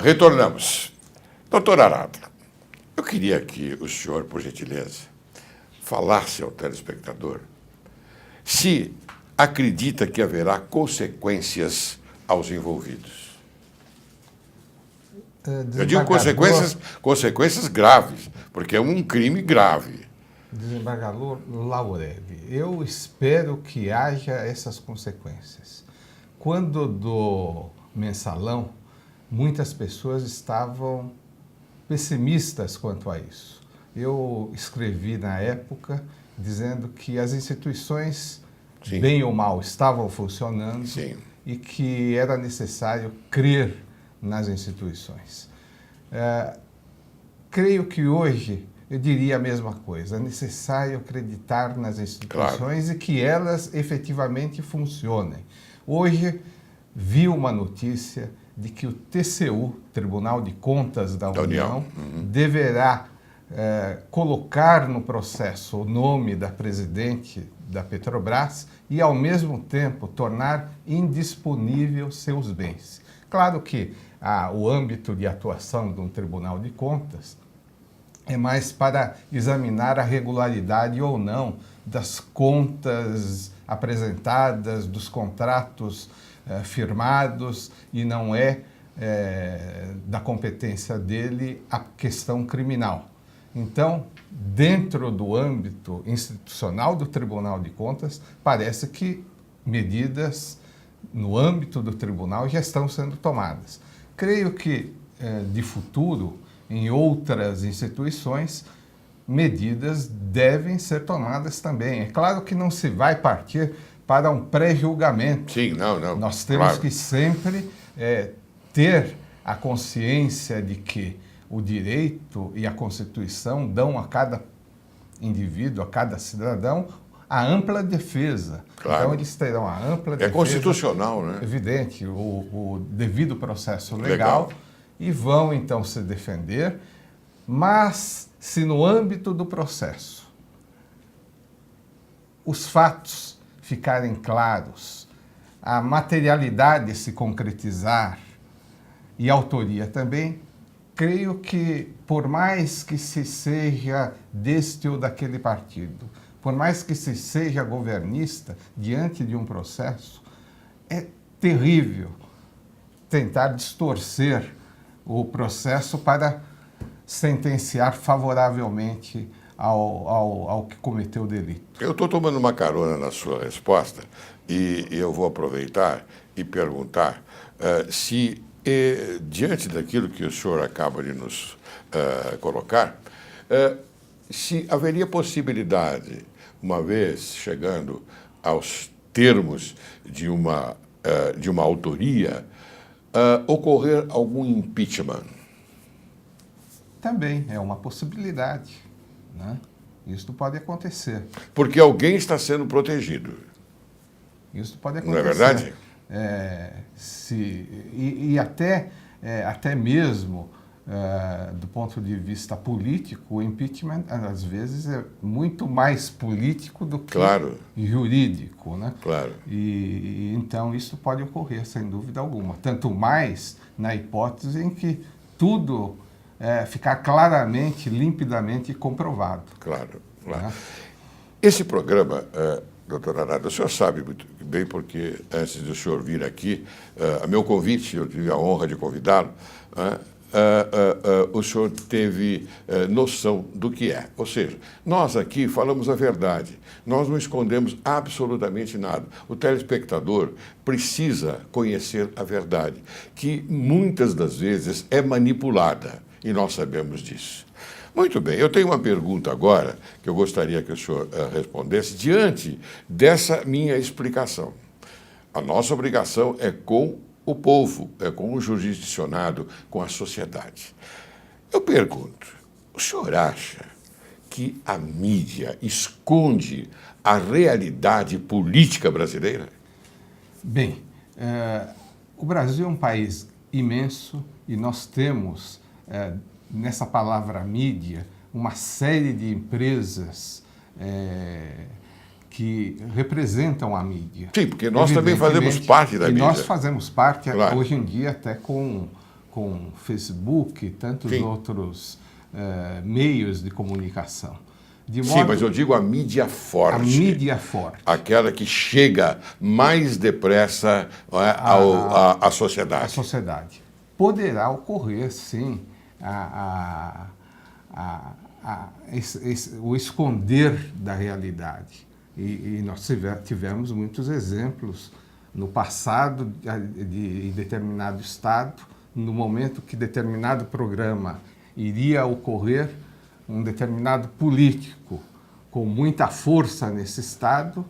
Retornamos. Doutor Arata, eu queria que o senhor, por gentileza, falasse ao telespectador se acredita que haverá consequências aos envolvidos. Eu digo consequências graves, porque é um crime grave. Desembargador Laurev, eu espero que haja essas consequências. Quando do mensalão, muitas pessoas estavam pessimistas quanto a isso. Eu escrevi na época dizendo que as instituições, Sim. bem ou mal, estavam funcionando. Sim. E que era necessário crer nas instituições. Creio que hoje eu diria a mesma coisa. É necessário acreditar nas instituições, claro, e que elas efetivamente funcionem. Hoje vi uma notícia de que o TCU, Tribunal de Contas da União, deverá colocar no processo o nome da presidente da Petrobras e, ao mesmo tempo, tornar indisponível seus bens. Claro que o âmbito de atuação de um Tribunal de Contas é mais para examinar a regularidade ou não das contas apresentadas, dos contratos firmados, e não é da competência dele a questão criminal. Então, dentro do âmbito institucional do Tribunal de Contas, parece que medidas no âmbito do tribunal já estão sendo tomadas. Creio que, de futuro, em outras instituições, medidas devem ser tomadas também. É claro que não se vai partir para um pré-julgamento. Sim, não. Nós temos, claro, que sempre ter a consciência de que o direito e a Constituição dão a cada indivíduo, a cada cidadão, a ampla defesa. Claro. Então, eles terão a ampla defesa. É constitucional, né? Evidente, o devido processo legal, e vão, então, se defender. Mas, se no âmbito do processo os fatos ficarem claros, a materialidade se concretizar e a autoria também, creio que, por mais que se seja deste ou daquele partido, por mais que se seja governista diante de um processo, é terrível tentar distorcer o processo para sentenciar favoravelmente ao que cometeu o delito. Eu estou tomando uma carona na sua resposta e eu vou aproveitar e perguntar se, diante daquilo que o senhor acaba de nos colocar, se haveria possibilidade, uma vez chegando aos termos de uma autoria, ocorrer algum impeachment? Também é uma possibilidade, né? Isso pode acontecer. Porque alguém está sendo protegido. Isso pode acontecer. Não é verdade? Até mesmo do ponto de vista político, o impeachment, às vezes, é muito mais político do que, claro, jurídico, né? Claro. E então isso pode ocorrer, sem dúvida alguma. Tanto mais na hipótese em que tudo ficar claramente, limpidamente comprovado. Claro, claro. Né? Esse programa, doutor Arata, o senhor sabe muito bem, porque antes do senhor vir aqui, a meu convite, eu tive a honra de convidá-lo, o senhor teve noção do que é. Ou seja, nós aqui falamos a verdade, nós não escondemos absolutamente nada. O telespectador precisa conhecer a verdade, que muitas das vezes é manipulada, e nós sabemos disso. Muito bem, eu tenho uma pergunta agora que eu gostaria que o senhor respondesse diante dessa minha explicação. A nossa obrigação é com o povo, é com o jurisdicionado, com a sociedade. Eu pergunto, o senhor acha que a mídia esconde a realidade política brasileira? Bem, o Brasil é um país imenso e nós temos, nessa palavra mídia, uma série de empresas que representam a mídia. Sim, porque nós também fazemos parte da mídia. E nós fazemos parte, claro, hoje em dia, até com com Facebook e tantos Sim. outros meios de comunicação. Sim, mas eu digo a mídia forte. A mídia forte. Aquela que chega mais depressa, não é, à sociedade. A sociedade. Poderá ocorrer, sim, o esconder da realidade. E nós tivemos muitos exemplos no passado de determinado estado, no momento que determinado programa iria ocorrer, um determinado político com muita força nesse estado,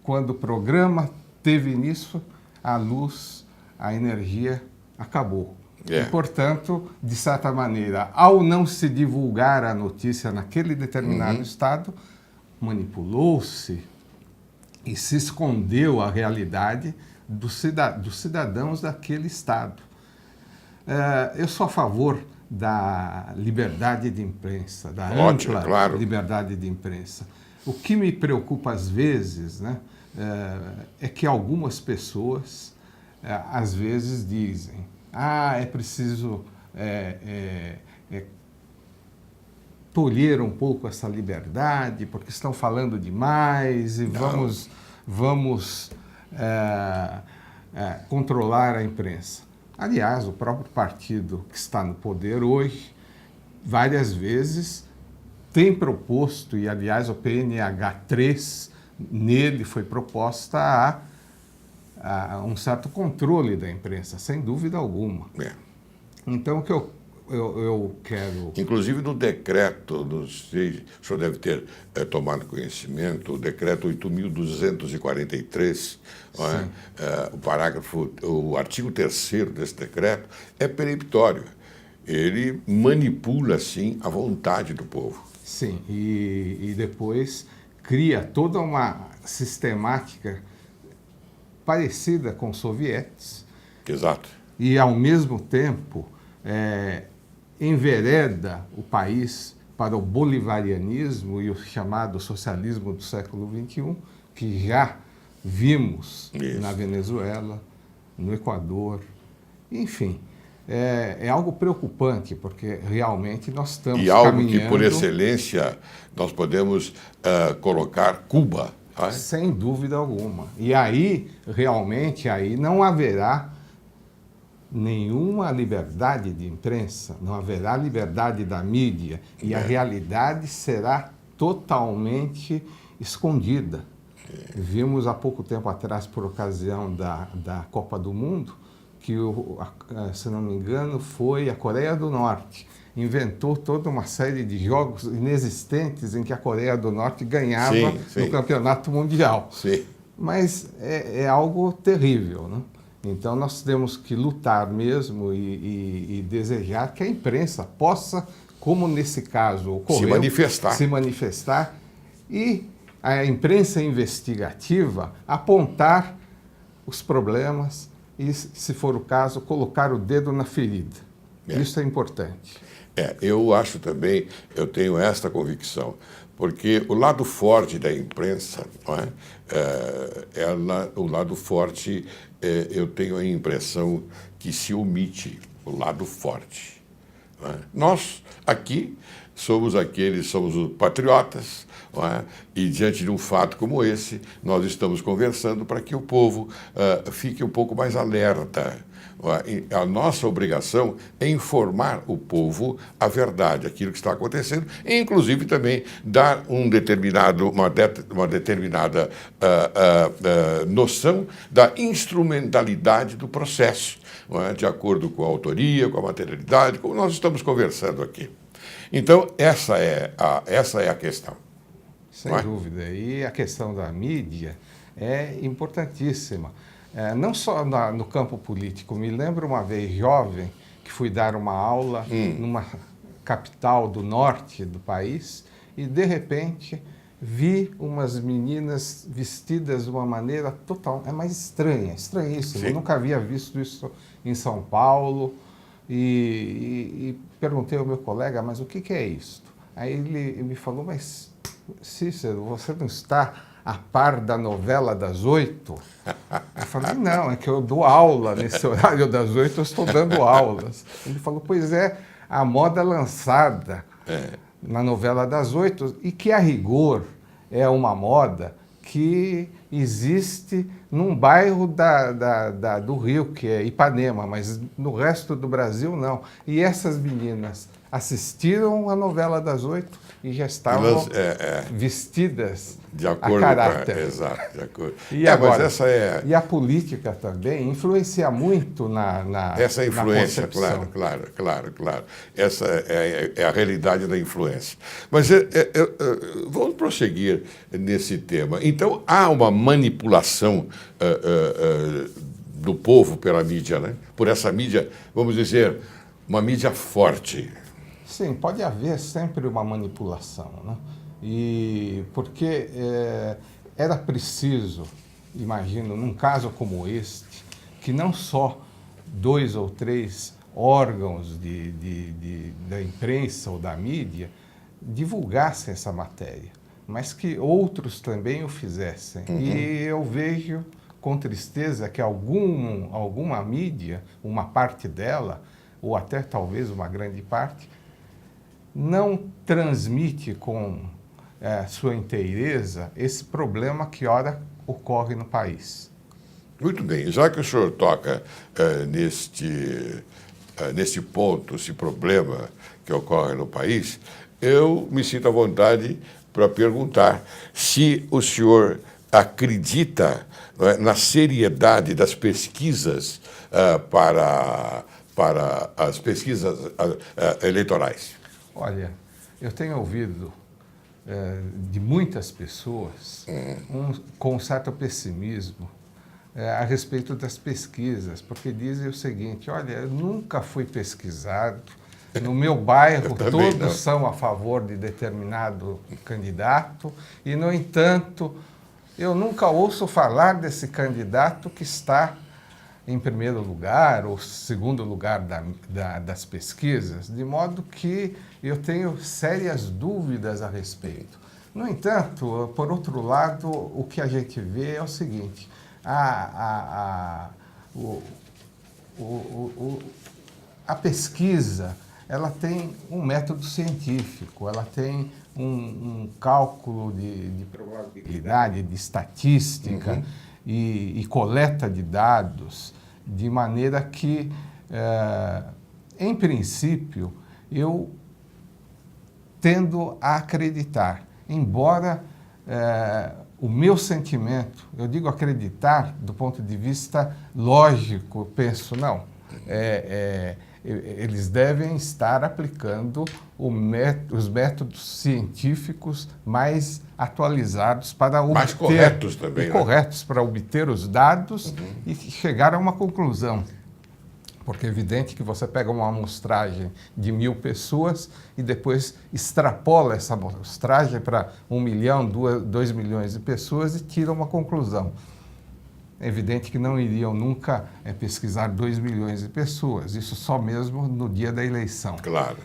quando o programa teve início, a luz, a energia acabou. E, portanto, de certa maneira, ao não se divulgar a notícia naquele determinado estado, manipulou-se e se escondeu a realidade dos cidadãos daquele estado. Eu sou a favor da liberdade de imprensa, da ampla liberdade de imprensa. O que me preocupa às vezes, né, é que algumas pessoas, às vezes, dizem: é preciso tolher um pouco essa liberdade, porque estão falando demais e vamos controlar a imprensa. Aliás, o próprio partido que está no poder hoje, várias vezes, tem proposto, e aliás o PNH 3, nele foi proposta a um certo controle da imprensa, sem dúvida alguma. Então, o que eu quero... Inclusive no decreto, não sei, o senhor deve ter tomado conhecimento, o decreto 8.243, o artigo 3º desse decreto é peremptório. Ele manipula, sim, a vontade do povo. Sim, e depois cria toda uma sistemática parecida com os sovietes. Exato. E, ao mesmo tempo, envereda o país para o bolivarianismo e o chamado socialismo do século XXI, que já vimos na Venezuela, no Equador, enfim. É algo preocupante, porque realmente nós estamos caminhando... E algo que, por excelência, nós podemos colocar Cuba. Sem dúvida alguma. E aí, realmente, aí não haverá nenhuma liberdade de imprensa, não haverá liberdade da mídia, e a realidade será totalmente escondida. Vimos há pouco tempo atrás, por ocasião da Copa do Mundo, que, se não me engano, foi a Coreia do Norte. Inventou toda uma série de jogos inexistentes em que a Coreia do Norte ganhava no campeonato mundial. Sim. Mas é algo terrível, né? Então, nós temos que lutar mesmo e desejar que a imprensa possa, como nesse caso ocorreu, se manifestar e a imprensa investigativa apontar os problemas e, se for o caso, colocar o dedo na ferida. Isso é importante. Eu acho também, eu tenho esta convicção, porque o lado forte da imprensa, não é? O lado forte, eu tenho a impressão que se omite o lado forte. Não é? Nós, aqui, somos os patriotas, não é? E diante de um fato como esse, nós estamos conversando para que o povo fique um pouco mais alerta. A nossa obrigação é informar o povo a verdade, aquilo que está acontecendo, e inclusive também dar uma determinada noção da instrumentalidade do processo, de acordo com a autoria, com a materialidade, como nós estamos conversando aqui. Então, essa é a questão. Sem dúvida. E a questão da mídia é importantíssima. Não só no campo político. Me lembro uma vez, jovem, que fui dar uma aula numa capital do norte do país e, de repente, vi umas meninas vestidas de uma maneira total, mais estranha, estranhíssima. Eu nunca havia visto isso em São Paulo e perguntei ao meu colega, mas o que é isso? Aí ele me falou, mas, Cícero, você não está a par da novela das 8? Eu falei, não, é que eu dou aula nesse horário das 8, eu estou dando aulas. Ele falou, pois é, a moda lançada na novela das 8, e que a rigor é uma moda que existe num bairro do Rio, que é Ipanema, mas no resto do Brasil não. E essas meninas assistiram a novela das 8 e já estavam vestidas de acordo a caráter. Com exato, de acordo. E agora, mas essa e a política também influencia muito na essa influência, na claro. Essa é a realidade da influência. Mas vamos prosseguir nesse tema. Então, há uma manipulação do povo pela mídia, né? Por essa mídia, vamos dizer, uma mídia forte. Sim, pode haver sempre uma manipulação, né? E porque era preciso, imagino, num caso como este, que não só 2 ou 3 órgãos da imprensa ou da mídia divulgassem essa matéria, mas que outros também o fizessem. E eu vejo com tristeza que alguma mídia, uma parte dela, ou até talvez uma grande parte, não transmite com sua inteireza esse problema que ora ocorre no país. Muito bem, já que o senhor toca neste ponto, esse problema que ocorre no país, eu me sinto à vontade para perguntar se o senhor acredita na seriedade das pesquisas para as pesquisas eleitorais. Olha, eu tenho ouvido de muitas pessoas com um certo pessimismo a respeito das pesquisas, porque dizem o seguinte, olha, eu nunca fui pesquisado, no meu bairro todos são a favor de determinado candidato e, no entanto, eu nunca ouço falar desse candidato que está em primeiro lugar ou segundo lugar das pesquisas, de modo que eu tenho sérias dúvidas a respeito. No entanto, por outro lado, o que a gente vê é o seguinte, a pesquisa, ela tem um método científico, ela tem um cálculo de probabilidade, de estatística e coleta de dados, de maneira que, em princípio, eu tendo a acreditar, embora o meu sentimento, eu digo acreditar do ponto de vista lógico, penso, não, eles devem estar aplicando os métodos científicos mais atualizados para obter... Mais corretos também, corretos para obter os dados e chegar a uma conclusão. Porque é evidente que você pega uma amostragem de 1000 pessoas e depois extrapola essa amostragem para 1 milhão, 2 milhões de pessoas e tira uma conclusão. É evidente que não iriam nunca pesquisar 2 milhões de pessoas, isso só mesmo no dia da eleição. Claro.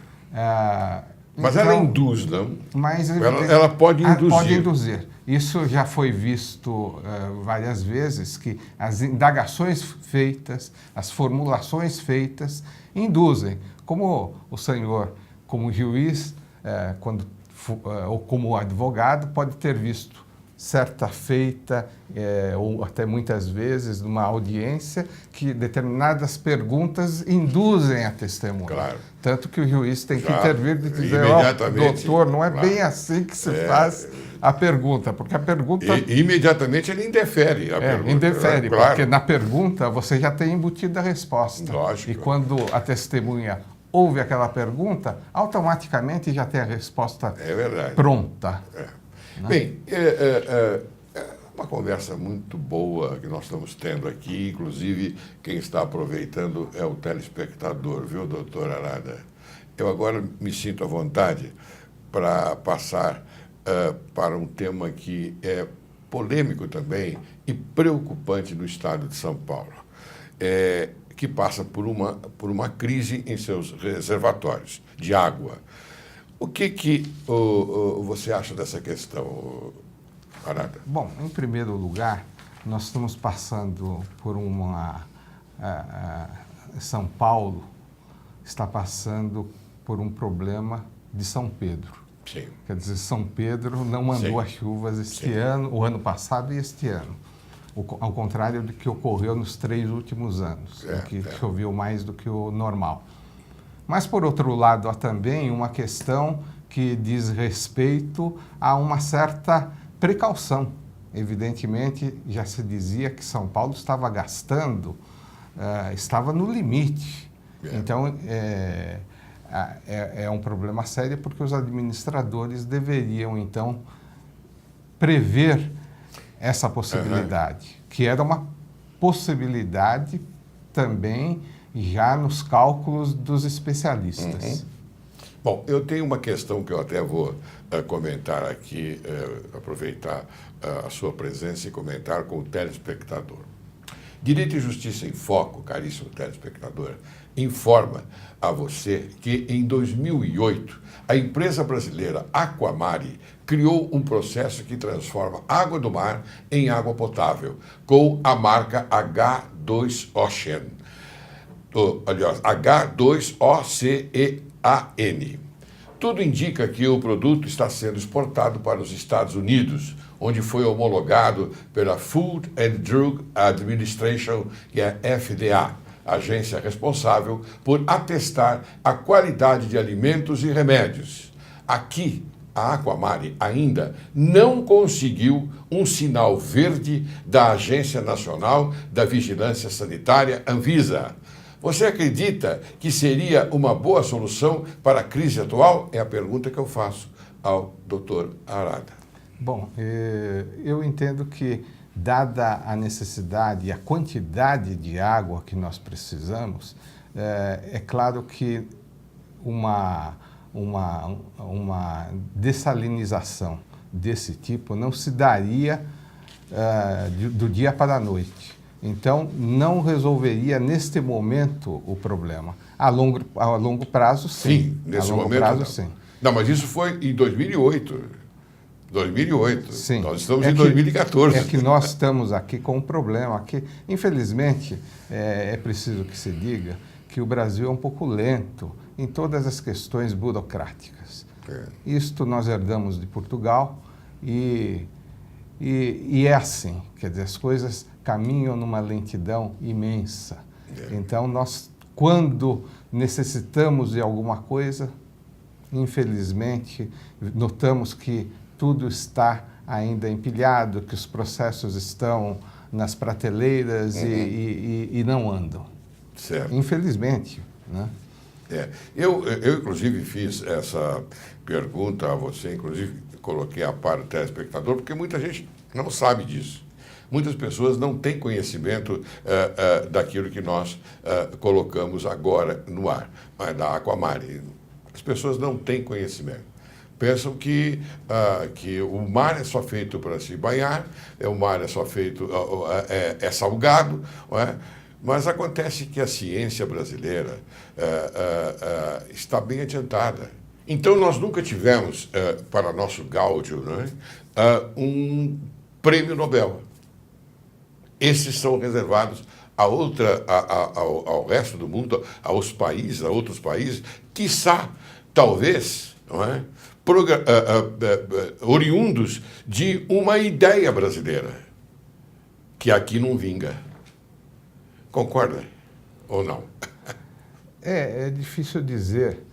Mas ela induz, não? Mas ela pode induzir. Pode induzir. Isso já foi visto várias vezes, que as indagações feitas, as formulações feitas, induzem. Como o senhor, como juiz, ou como advogado, pode ter visto certa feita, ou até muitas vezes, numa audiência, que determinadas perguntas induzem a testemunha. Claro. Tanto que o juiz tem que intervir e dizer, doutor, não é bem assim que se faz a pergunta, porque a pergunta... Imediatamente ele indefere a pergunta. Indefere, porque na pergunta você já tem embutida a resposta. Lógico. E quando a testemunha ouve aquela pergunta, automaticamente já tem a resposta pronta. Bem, uma conversa muito boa que nós estamos tendo aqui, inclusive quem está aproveitando é o telespectador, viu, doutor Arada? Eu agora me sinto à vontade para passar para um tema que é polêmico também e preocupante no estado de São Paulo, que passa por uma crise em seus reservatórios de água. O que você acha dessa questão? Arada? Bom, em primeiro lugar, nós estamos passando por São Paulo está passando por um problema de São Pedro. Sim. Quer dizer, São Pedro não mandou as chuvas este ano, o ano passado e este ano. Ao contrário do que ocorreu nos 3 últimos anos, em que choveu mais do que o normal. Mas, por outro lado, há também uma questão que diz respeito a uma certa precaução. Evidentemente, já se dizia que São Paulo estava gastando, estava no limite. Então, é um problema sério porque os administradores deveriam, então, prever essa possibilidade, que era uma possibilidade também já nos cálculos dos especialistas. Bom, eu tenho uma questão que eu até vou comentar aqui, aproveitar a sua presença e comentar com o telespectador. Direito e Justiça em Foco, caríssimo telespectador, informa a você que em 2008 a empresa brasileira Aquamari criou um processo que transforma água do mar em água potável, com a marca H2Ocean. Aliás, H2OCEAN. Tudo indica que o produto está sendo exportado para os Estados Unidos, onde foi homologado pela Food and Drug Administration, que é FDA, agência responsável por atestar a qualidade de alimentos e remédios. Aqui, a Aquamari ainda não conseguiu um sinal verde da Agência Nacional da Vigilância Sanitária, Anvisa. Você acredita que seria uma boa solução para a crise atual? É a pergunta que eu faço ao Dr. Arada. Bom, eu entendo que, dada a necessidade e a quantidade de água que nós precisamos, é claro que uma dessalinização desse tipo não se daria do dia para a noite. Então, não resolveria neste momento o problema. A longo prazo, sim. Sim, nesse momento não. Sim. Não, mas isso foi em 2008. 2008. Sim. Nós estamos em 2014. É que nós estamos aqui com um problema que, infelizmente, é preciso que se diga que o Brasil é um pouco lento em todas as questões burocráticas. Isto nós herdamos de Portugal e é assim, quer dizer, as coisas caminham numa lentidão imensa. Então, nós, quando necessitamos de alguma coisa, infelizmente, notamos que tudo está ainda empilhado, que os processos estão nas prateleiras e não andam. Certo. Infelizmente, né? Eu, inclusive, fiz essa pergunta a você, inclusive, coloquei a par do telespectador, porque muita gente não sabe disso. Muitas pessoas não têm conhecimento daquilo que nós colocamos agora no ar, da Aquamari. As pessoas não têm conhecimento. Pensam que o mar é só feito para se banhar, o mar é só feito, é salgado, não é? Mas acontece que a ciência brasileira está bem adiantada. Então, nós nunca tivemos, para nosso gáudio, não é? Um prêmio Nobel. Esses são reservados ao resto do mundo, a outros países, quiçá, talvez, não é? Oriundos de uma ideia brasileira, que aqui não vinga. Concorda ou não? É difícil dizer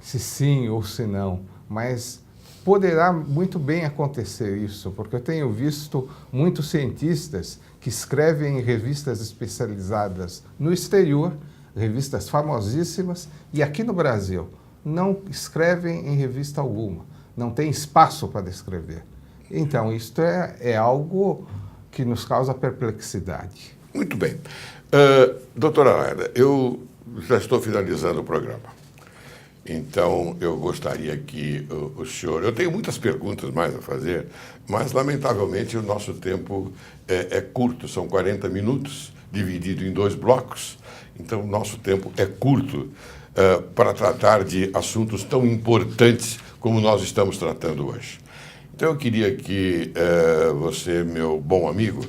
se sim ou se não, mas poderá muito bem acontecer isso, porque eu tenho visto muitos cientistas que escrevem em revistas especializadas no exterior, revistas famosíssimas, e aqui no Brasil não escrevem em revista alguma, não tem espaço para escrever. Então, isto é algo que nos causa perplexidade. Muito bem. Doutora Arada, eu já estou finalizando o programa. Então, eu gostaria que o senhor... Eu tenho muitas perguntas mais a fazer, mas, lamentavelmente, o nosso tempo é curto. São 40 minutos, dividido em 2 blocos. Então, o nosso tempo é curto para tratar de assuntos tão importantes como nós estamos tratando hoje. Então eu queria que você, meu bom amigo,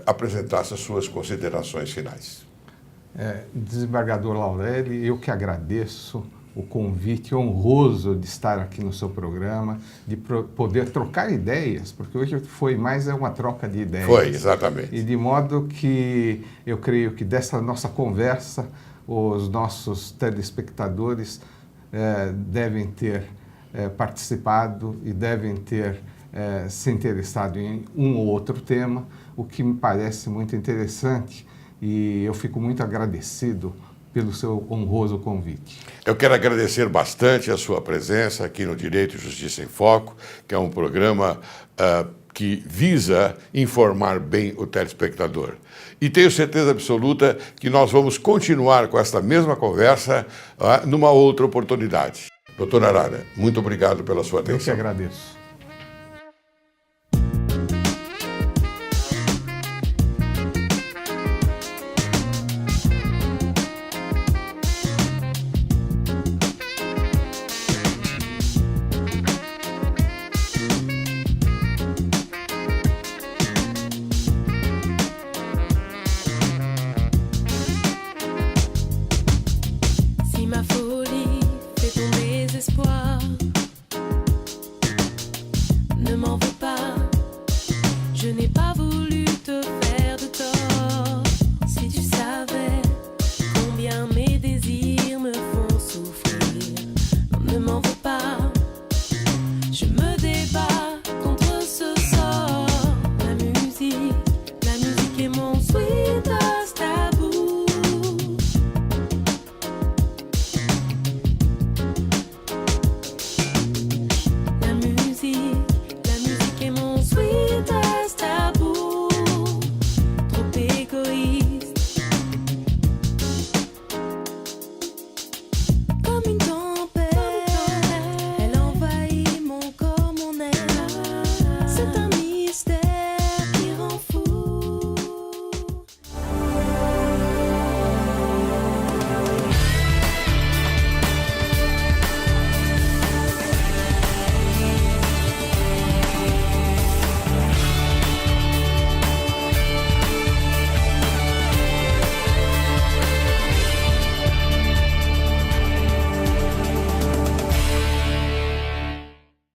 apresentasse as suas considerações finais. Desembargador Laurelli, eu que agradeço o convite honroso de estar aqui no seu programa, de poder trocar ideias, porque hoje foi mais uma troca de ideias. Foi, exatamente. E de modo que eu creio que dessa nossa conversa, os nossos telespectadores devem ter participado e devem ter se interessado em um ou outro tema, o que me parece muito interessante, e eu fico muito agradecido pelo seu honroso convite. Eu quero agradecer bastante a sua presença aqui no Direito e Justiça em Foco, que é um programa que visa informar bem o telespectador. E tenho certeza absoluta que nós vamos continuar com esta mesma conversa numa outra oportunidade. Doutor Arara, muito obrigado pela sua atenção. Eu que agradeço.